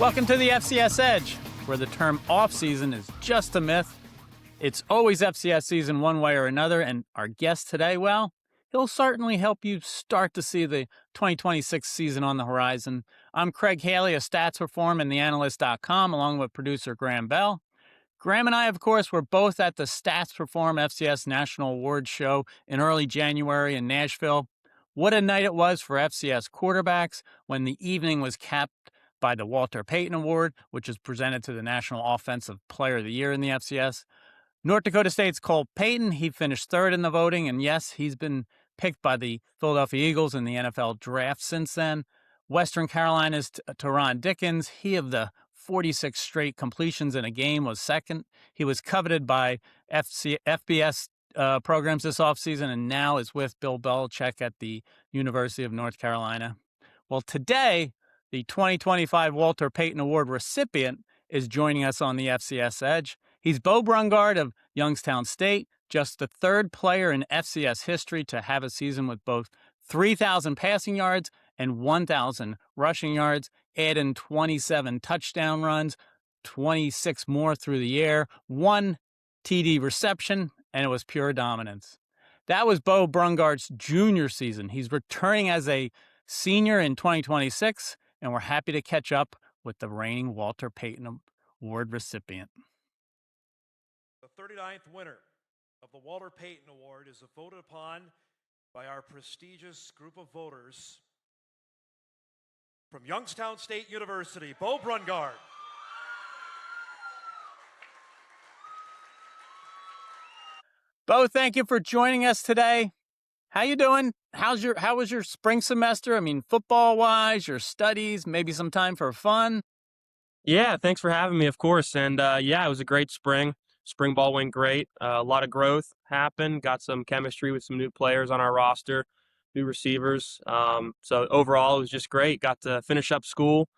Welcome to the FCS Edge, where the term off-season is just a myth. It's always FCS season one way or another, and our guest today, well, he'll certainly help you start to see the 2026 season on the horizon. I'm Craig Haley of Stats Reform and TheAnalyst.com, along with producer Graham Bell. Graham and I, of course, were both at the Stats Reform FCS National Awards show in early January in Nashville. What a night it was for FCS quarterbacks when the evening was capped by the Walter Payton Award, which is presented to the National Offensive Player of the Year in the FCS. North Dakota State's Cole Payton, he finished third in the voting, and yes, he's been picked by the Philadelphia Eagles in the NFL draft since then. Western Carolina's Teron Dickens, he of the 46 straight completions in a game, was second. He was coveted by FBS programs this offseason and now is with Bill Belichick at the University of North Carolina. Well, today, the 2025 Walter Payton Award recipient is joining us on the FCS Edge. He's Beau Brungard of Youngstown State, just the third player in FCS history to have a season with both 3,000 passing yards and 1,000 rushing yards, adding 27 touchdown runs, 26 more through the air, 1 TD reception, and it was pure dominance. That was Beau Brungard's junior season. He's returning as a senior in 2026, and we're happy to catch up with the reigning Walter Payton Award recipient. The 39th winner of the Walter Payton Award is voted upon by our prestigious group of voters from Youngstown State University, Beau Brungard. Beau, thank you for joining us today. How you doing? How was your spring semester? I mean, football-wise, your studies, maybe some time for fun? Yeah, thanks for having me, of course. And it was a great spring. Spring ball went great. A lot of growth happened. Got some chemistry with some new players on our roster, new receivers. So overall, it was just great. Got to finish up school,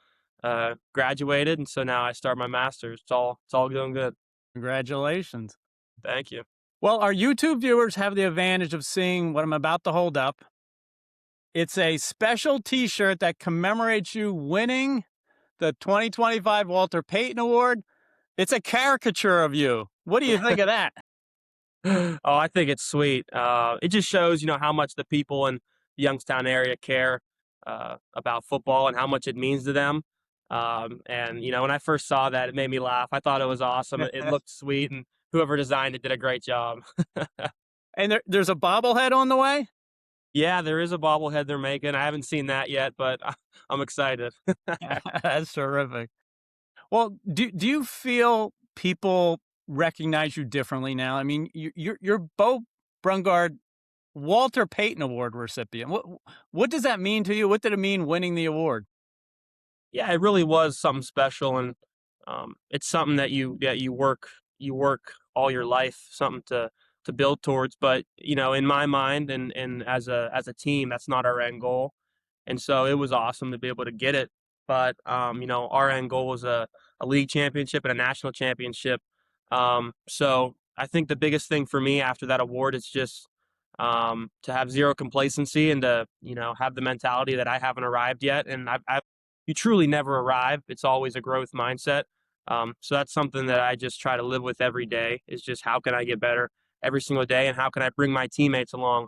graduated, and so now I start my master's. It's all going good. Congratulations. Thank you. Well, our YouTube viewers have the advantage of seeing what I'm about to hold up. It's a special T-shirt that commemorates you winning the 2025 Walter Payton Award. It's a caricature of you. What do you think of that? Oh, I think it's sweet. It just shows, how much the people in the Youngstown area care about football and how much it means to them. When I first saw that, it made me laugh. I thought it was awesome. It looked sweet, and whoever designed it did a great job. And there's a bobblehead on the way? Yeah, there is a bobblehead they're making. I haven't seen that yet, but I'm excited. That's terrific. Well, do you feel people recognize you differently now? I mean, you're Beau Brungard, Walter Payton Award recipient. What does that mean to you? What did it mean winning the award? Yeah, it really was something special, and it's something that you work all your life, something to build towards. But in my mind and as a team, that's not our end goal. And so it was awesome to be able to get it. But our end goal was a league championship and a national championship. So I think the biggest thing for me after that award is just to have zero complacency and to have the mentality that I haven't arrived yet, and you truly never arrive. It's always a growth mindset. So that's something that I just try to live with every day, is just how can I get better every single day, and how can I bring my teammates along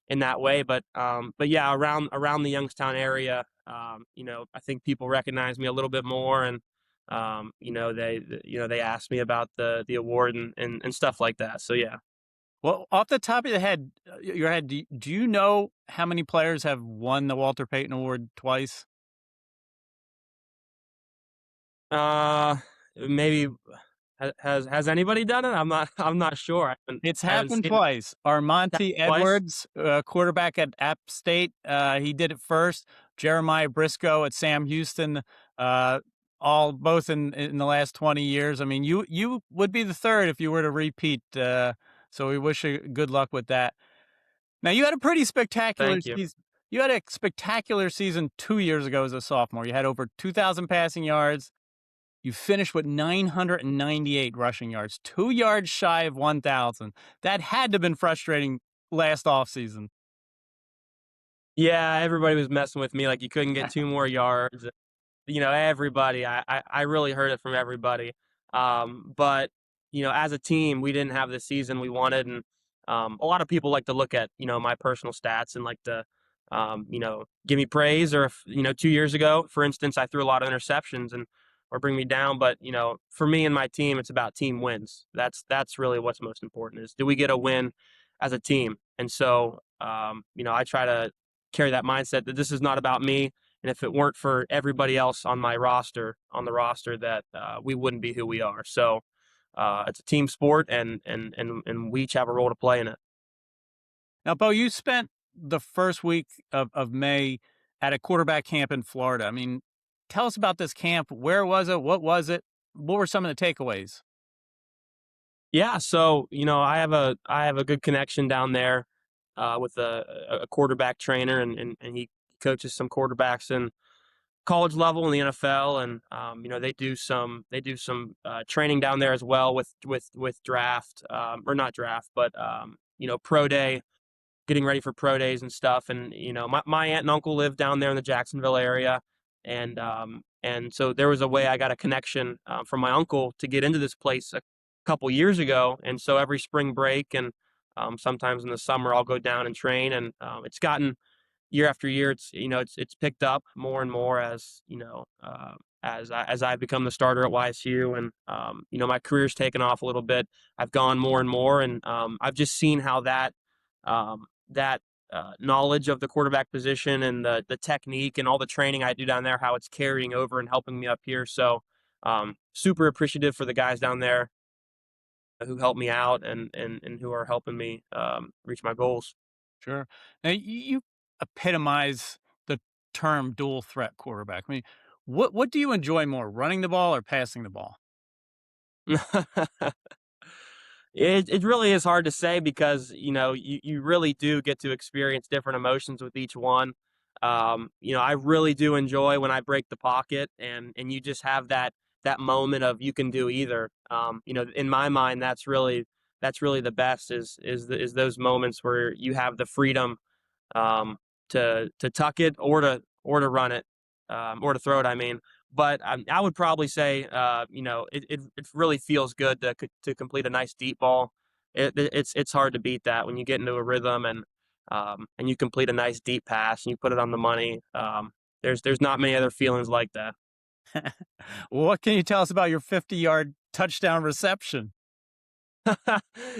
in that way. But yeah, around the Youngstown area, I think people recognize me a little bit more, and they ask me about the award and stuff like that. So yeah. Well, off the top of your head, do you know how many players have won the Walter Payton Award twice? Maybe has anybody done it? I'm not sure. It's happened twice. Armonte Edwards, quarterback at App State, he did it first. Jeremiah Briscoe at Sam Houston, both in the last 20 years. I mean, you would be the third if you were to repeat. So we wish you good luck with that. Now, you had a pretty spectacular season. You had a spectacular season 2 years ago as a sophomore. You had over 2,000 passing yards. You finished with 998 rushing yards, 2 yards shy of 1,000. That had to have been frustrating last offseason. Yeah, everybody was messing with me like you couldn't get 2 more yards. everybody. I really heard it from everybody. But as a team, we didn't have the season we wanted, and a lot of people like to look at my personal stats and like to give me praise. Or if 2 years ago, for instance, I threw a lot of interceptions and or bring me down. But for me and my team, it's about team wins. That's really what's most important. Is do we get a win as a team? And so I try to carry that mindset that this is not about me, and if it weren't for everybody else on my roster, that we wouldn't be who we are. So it's a team sport, and we each have a role to play in it. Now, Beau, you spent the first week of May at a quarterback camp in Florida. I mean, tell us about this camp. Where was it? What was it? What were some of the takeaways? Yeah, so I have a good connection down there with a quarterback trainer, and he coaches some quarterbacks in college level in the NFL, and they do some training down there as well with draft, or not draft, but pro day, getting ready for pro days and stuff. And my aunt and uncle lived down there in the Jacksonville area, and so there was a way I got a connection from my uncle to get into this place a couple years ago. And so every spring break and sometimes in the summer, I'll go down and train. And it's gotten year after year, it's picked up more and more as I've become the starter at YSU, and my career's taken off a little bit. I've gone more and more, and I've just seen how that knowledge of the quarterback position and the technique and all the training I do down there, how it's carrying over and helping me up here. So super appreciative for the guys down there who helped me out, and who are helping me reach my goals. Sure. Now, you epitomize the term dual threat quarterback. I mean, what do you enjoy more, running the ball or passing the ball? It really is hard to say because you really do get to experience different emotions with each one. I really do enjoy when I break the pocket, and you just have that moment of you can do either. In my mind, that's really the best is those moments where you have the freedom to tuck it or to run it, or to throw it. I mean, but I would probably say, it really feels good to complete a nice deep ball. It's hard to beat that when you get into a rhythm, and you complete a nice deep pass and you put it on the money. There's not many other feelings like that. What can you tell us about your 50-yard touchdown reception?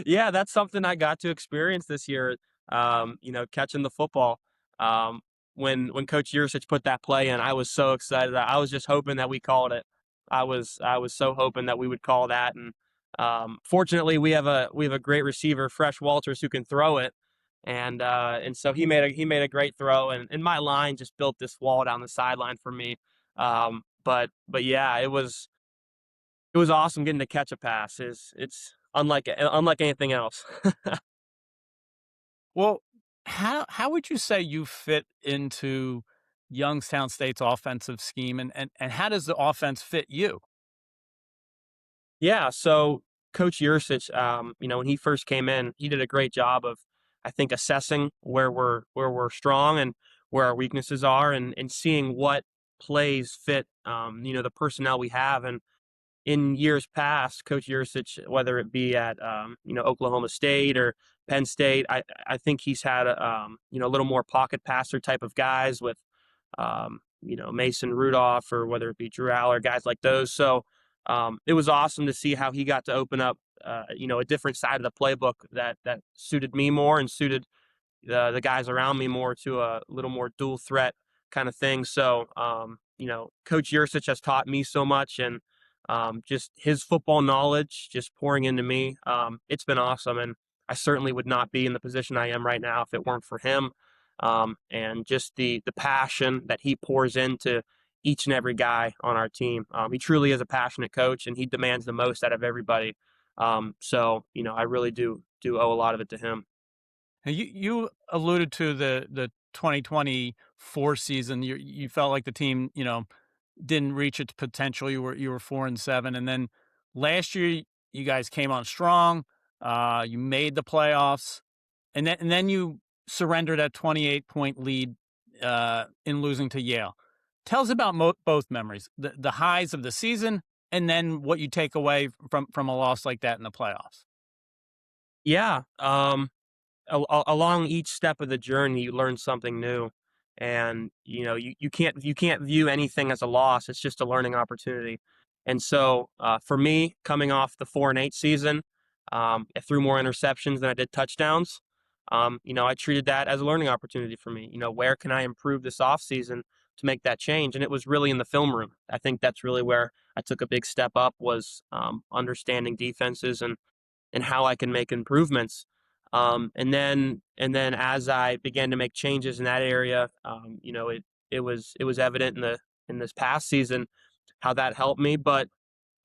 Yeah, that's something I got to experience this year. Catching the football. Um, when Coach Yursich put that play in, I was so excited. I was just hoping that we called it. I was so hoping that we would call that. And fortunately, we have a great receiver, Fresh Walters, who can throw it. And so he made a great throw, and my line just built this wall down the sideline for me. But yeah, it was awesome getting to catch a pass. It's unlike anything else. Well, how would you say you fit into Youngstown State's offensive scheme, and how does the offense fit you? Yeah, so Coach Yursich, when he first came in, he did a great job of, I think, assessing where we're strong and where our weaknesses are, and seeing what plays fit, the personnel we have. And in years past, Coach Yursich, whether it be at Oklahoma State or Penn State, I think he's had a little more pocket passer type of guys with Mason Rudolph, or whether it be Drew Aller, guys like those. So it was awesome to see how he got to open up a different side of the playbook that suited me more and suited the guys around me more to a little more dual threat kind of thing. So, Coach Yursich has taught me so much, and just his football knowledge just pouring into me. It's been awesome, and I certainly would not be in the position I am right now if it weren't for him. And just the passion that he pours into each and every guy on our team. He truly is a passionate coach, and he demands the most out of everybody. So, I really do owe a lot of it to him. Now, you alluded to the 2024 season. You felt like the team, didn't reach its potential. You were 4-7, and then last year you guys came on strong. You made the playoffs, and then you surrendered a 28-point lead in losing to Yale. Tell us about both memories, the highs of the season and then what you take away from a loss like that in the playoffs. Yeah. Along each step of the journey, you learn something new, and you can't view anything as a loss. It's just a learning opportunity. And so, for me, coming off the 4-8 season, I threw more interceptions than I did touchdowns. I treated that as a learning opportunity for me. Where can I improve this offseason to make that change? And it was really in the film room. I think that's really where I took a big step up, was understanding defenses and how I can make improvements. And then as I began to make changes in that area, it was evident in this past season how that helped me. But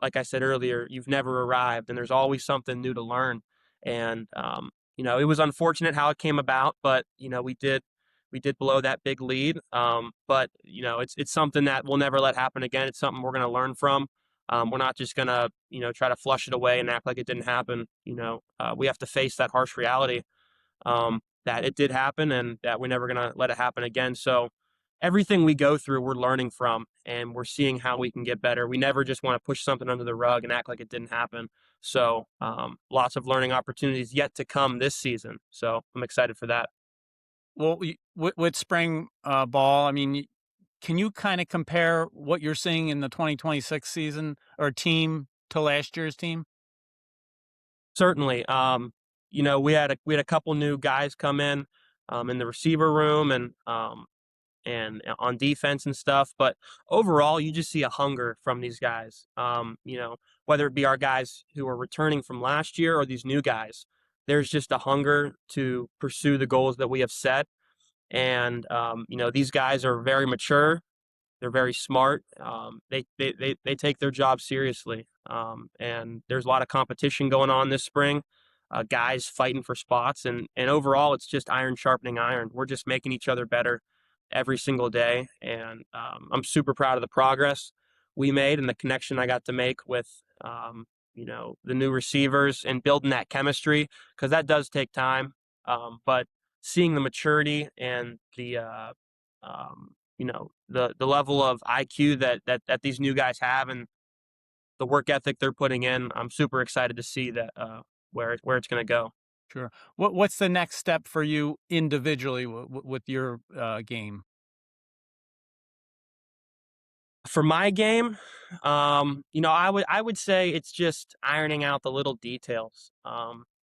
like I said earlier, you've never arrived, and there's always something new to learn. And it was unfortunate how it came about, but we did blow that big lead. But it's something that we'll never let happen again. It's something we're going to learn from. We're not just going to try to flush it away and act like it didn't happen. We have to face that harsh reality, that it did happen and that we're never going to let it happen again. So everything we go through, we're learning from, and we're seeing how we can get better. We never just want to push something under the rug and act like it didn't happen. So lots of learning opportunities yet to come this season. So I'm excited for that. Well, with spring ball, I mean, can you kind of compare what you're seeing in the 2026 season or team to last year's team? Certainly. We had a couple new guys come in the receiver room and on defense and stuff. But overall, you just see a hunger from these guys. Whether it be our guys who are returning from last year or these new guys, there's just a hunger to pursue the goals that we have set. And these guys are very mature. They're very smart. They take their job seriously. And there's a lot of competition going on this spring. Guys fighting for spots, and overall, it's just iron sharpening iron. We're just making each other better every single day, and I'm super proud of the progress we made and the connection I got to make with the new receivers and building that chemistry, because that does take time. But seeing the maturity and the level of IQ that these new guys have and the work ethic they're putting in, I'm super excited to see that where it's going to go. Sure. What's the next step for you individually with your game? For my game, I would say it's just ironing out the little details.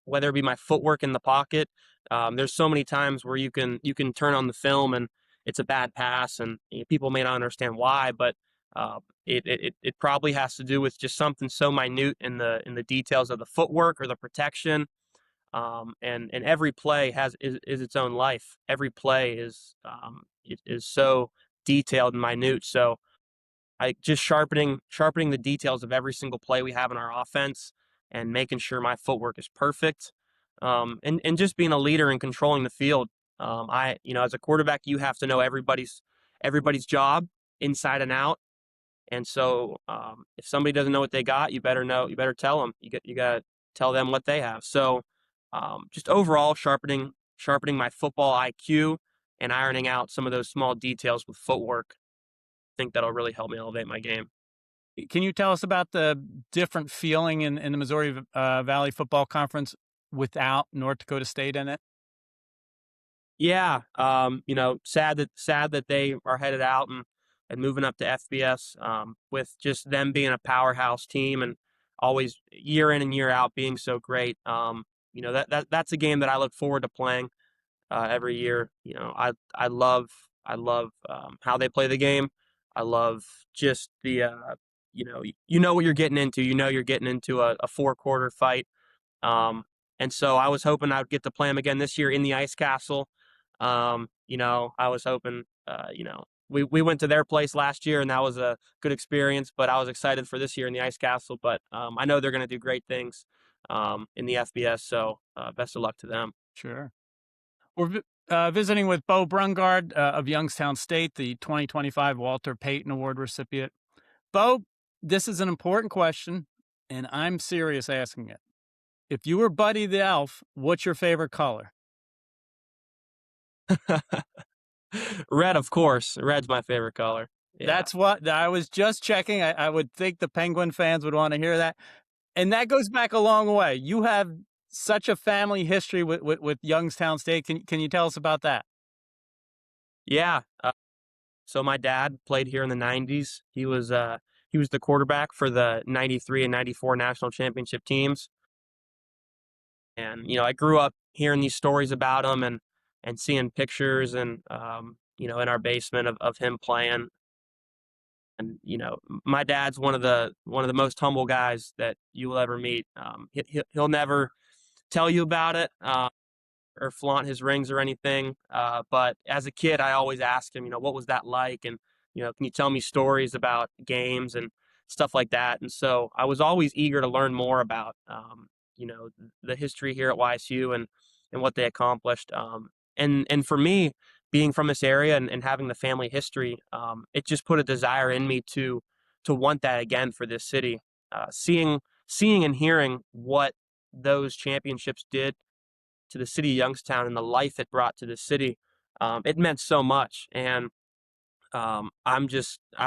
Whether it be my footwork in the pocket, there's so many times where you can turn on the film and it's a bad pass, and people may not understand why, but it probably has to do with just something so minute in the details of the footwork or the protection. And every play is its own life. Every play is so detailed and minute. So I just sharpening the details of every single play we have in our offense and making sure my footwork is perfect. And just being a leader and controlling the field. As a quarterback, you have to know everybody's job inside and out. And so, if somebody doesn't know what they got, you better know. You better tell them. You got to tell them what they have. So, just overall sharpening my football IQ and ironing out some of those small details with footwork. I think that'll really help me elevate my game. Can you tell us about the different feeling in the Missouri Valley Football Conference without North Dakota State in it? Yeah, sad that they are headed out and moving up to FBS, with just them being a powerhouse team and always year in and year out being so great. That's a game that I look forward to playing every year. I love how they play the game. I love just the what you're getting into. You're getting into a 4-quarter fight. And so I was hoping I would get to play them again this year in the Ice Castle. I was hoping, we went to their place last year and that was a good experience, but I was excited for this year in the Ice Castle. But I know they're going to do great things in the FBS. So best of luck to them. Sure. We're visiting with Beau Brungard of Youngstown State, the 2025 Walter Payton Award recipient. Beau, this is an important question, and I'm serious asking it. If you were Buddy the Elf, what's your favorite color? Red, of course. Red's my favorite color. Yeah. That's what I was just checking. I would think the Penguin fans would want to hear that. And that goes back a long way. You have such a family history with Youngstown State. Can you tell us about that? Yeah. So my dad played here in the 90s. He was the quarterback for the 93 and 94 national championship teams. And I grew up hearing these stories about him and seeing pictures and in our basement of him playing. And my dad's one of the most humble guys that you will ever meet. He'll never tell you about it. Or flaunt his rings or anything. But as a kid, I always asked him, what was that like? And, can you tell me stories about games and stuff like that? And so I was always eager to learn more about, you know, the history here at YSU and what they accomplished. And for me, being from this area and having the family history, it just put a desire in me to want that again for this city. Seeing and hearing what those championships did to the city of Youngstown and the life it brought to the city, it meant so much. And I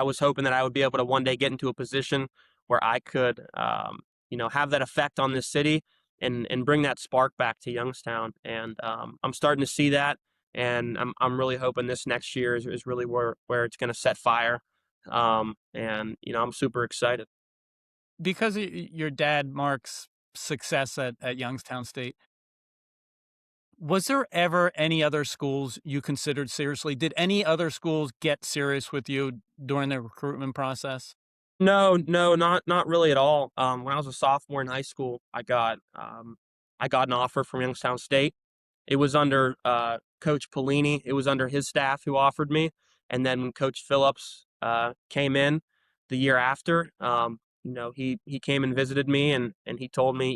was hoping that I would be able to one day get into a position where I could, have that effect on this city and bring that spark back to Youngstown. And I'm starting to see that. And I'm really hoping this next year is really where it's going to set fire. And I'm super excited. Because your dad, Mark's success at Youngstown State, was there ever any other schools you considered seriously? Did any other schools get serious with you during the recruitment process? No, no, not really at all. When I was a sophomore in high school, I got an offer from Youngstown State. It was under Coach Pelini. It was under his staff who offered me. And then when Coach Phillips came in the year after, he came and visited me and he told me,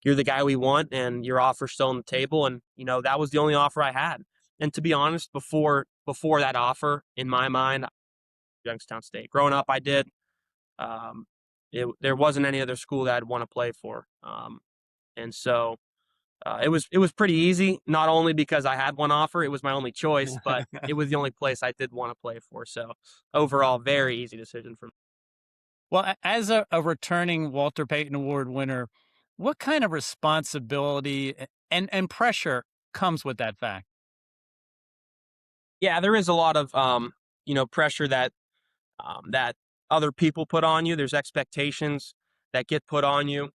you're the guy we want and your offer's still on the table. And that was the only offer I had. And to be honest, before that offer, in my mind, Youngstown State. Growing up, I did. Um, there wasn't any other school that I'd want to play for. And so it was pretty easy. Not only because I had one offer, it was my only choice, but it was the only place I did want to play for. So overall, very easy decision for me. Well, as a returning Walter Payton Award winner, what kind of responsibility and pressure comes with that fact? Yeah, there is a lot of pressure that other people put on you. There's expectations that get put on you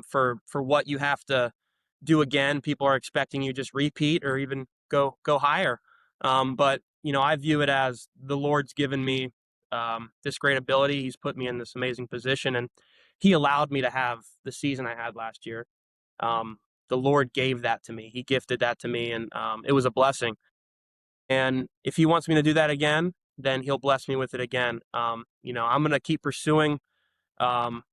for what you have to do again. People are expecting you just repeat or even go higher. But I view it as the Lord's given me this great ability. He's put me in this amazing position, and He allowed me to have the season I had last year. Um, the Lord gave that to me. He gifted that to me, and it was a blessing. And if He wants me to do that again, then He'll bless me with it again. I'm going to keep pursuing where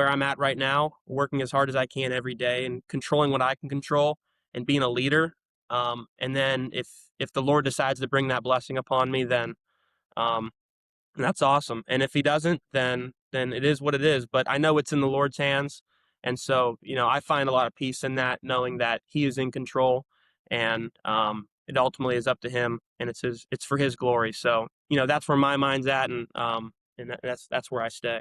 I'm at right now, working as hard as I can every day and controlling what I can control and being a leader. And then if the Lord decides to bring that blessing upon me, then um, that's awesome. And if He doesn't, then it is what it is. But I know it's in the Lord's hands, and so I find a lot of peace in that, knowing that He is in control, and it ultimately is up to Him, and it's for His glory. So that's where my mind's at, and that's where I stay.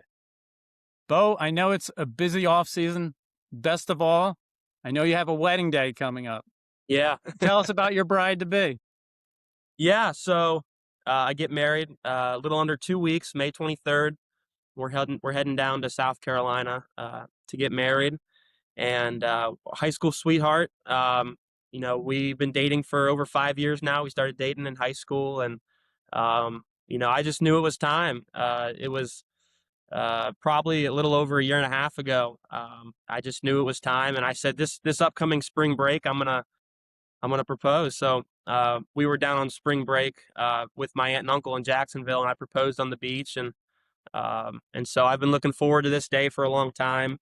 Beau, I know it's a busy off season. Best of all, I know you have a wedding day coming up. Yeah. Tell us about your bride to be. Yeah, so I get married a little under 2 weeks, May 23rd. We're heading down to South Carolina to get married, and high school sweetheart. We've been dating for over 5 years now. We started dating in high school, and I just knew it was time. It was probably a little over a year and a half ago. I just knew it was time, and I said this upcoming spring break, I'm gonna propose. So we were down on spring break with my aunt and uncle in Jacksonville, and I proposed on the beach, and so I've been looking forward to this day for a long time.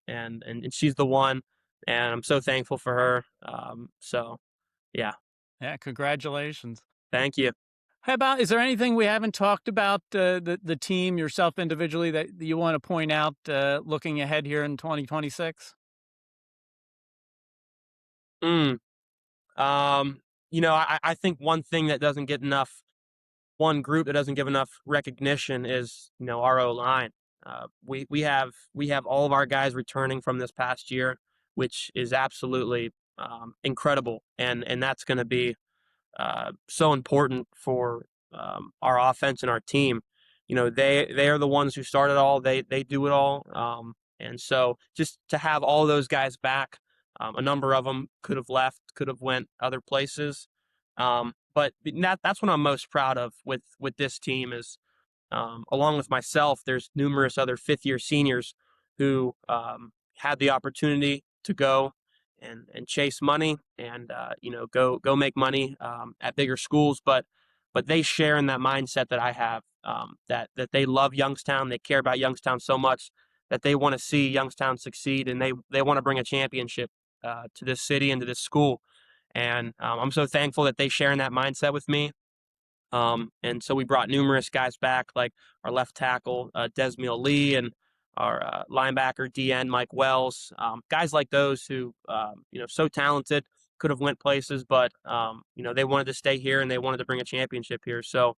And she's the one, and I'm so thankful for her. So yeah, Yeah, congratulations. thank you. How about, is there anything we haven't talked about, the team, yourself individually, that you want to point out looking ahead here in 2026? Mm. I think one thing that doesn't get enough one group that doesn't give enough recognition is, our O-line. We have all of our guys returning from this past year, which is absolutely incredible, and that's going to be so important for our offense and our team. They are the ones who start it all. They do it all, and so just to have all those guys back, a number of them could have left, could have went other places, but that's what I'm most proud of with this team is, along with myself, there's numerous other fifth-year seniors who had the opportunity to go and chase money and go make money at bigger schools, but they share in that mindset that I have, that they love Youngstown, they care about Youngstown so much that they want to see Youngstown succeed, and they want to bring a championship to this city and to this school, and I'm so thankful that they share in that mindset with me. And so we brought numerous guys back, like our left tackle, Desmiel Lee, and our linebacker, DN, Mike Wells. Guys like those who, so talented, could have went places, but, they wanted to stay here and they wanted to bring a championship here. So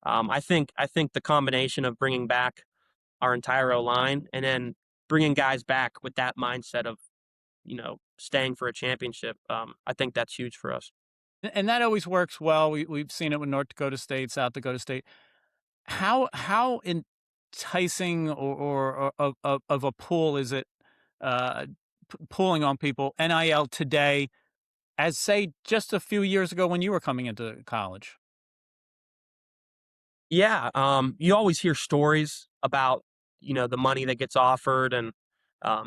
I think the combination of bringing back our entire O-line and then bringing guys back with that mindset of, staying for a championship, I think that's huge for us. And that always works well. We've seen it with North Dakota State, South Dakota State. How enticing or of a pool is it pulling on people NIL today, as say just a few years ago when you were coming into college? Yeah, you always hear stories about, the money that gets offered and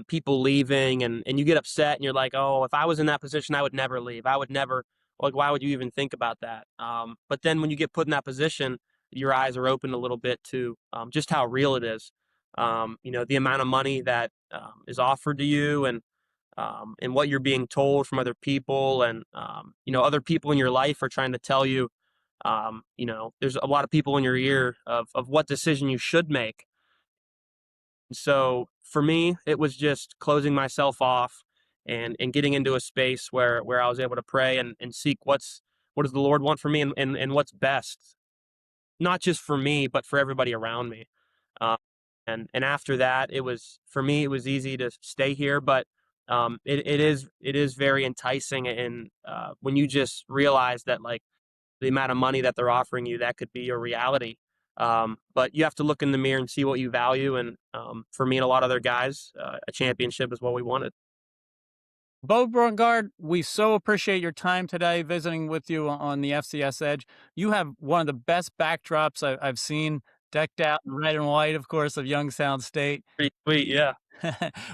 people leaving, and you get upset and you're like, oh, if I was in that position, I would never leave. I would never, like, why would you even think about that? But then when you get put in that position, your eyes are open a little bit to just how real it is. The amount of money that is offered to you and what you're being told from other people, and other people in your life are trying to tell you, there's a lot of people in your ear of what decision you should make. So for me, it was just closing myself off and getting into a space where I was able to pray and seek what does the Lord want for me, and what's best, not just for me, but for everybody around me. Uh, and after that, for me, it was easy to stay here, but it is very enticing, and when you just realize that, like, the amount of money that they're offering you, that could be your reality. But you have to look in the mirror and see what you value. And for me and a lot of other guys, a championship is what we wanted. Beau Brungard, we so appreciate your time today visiting with you on the FCS Edge. You have one of the best backdrops I've seen, decked out in red and white, of course, of Youngstown State. Pretty sweet, yeah.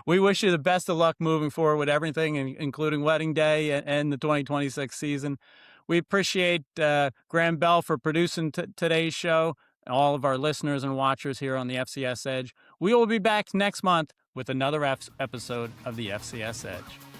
We wish you the best of luck moving forward with everything, including wedding day and the 2026 season. We appreciate Graham Bell for producing today's show, and all of our listeners and watchers here on the FCS Edge. We will be back next month with another episode of the FCS Edge.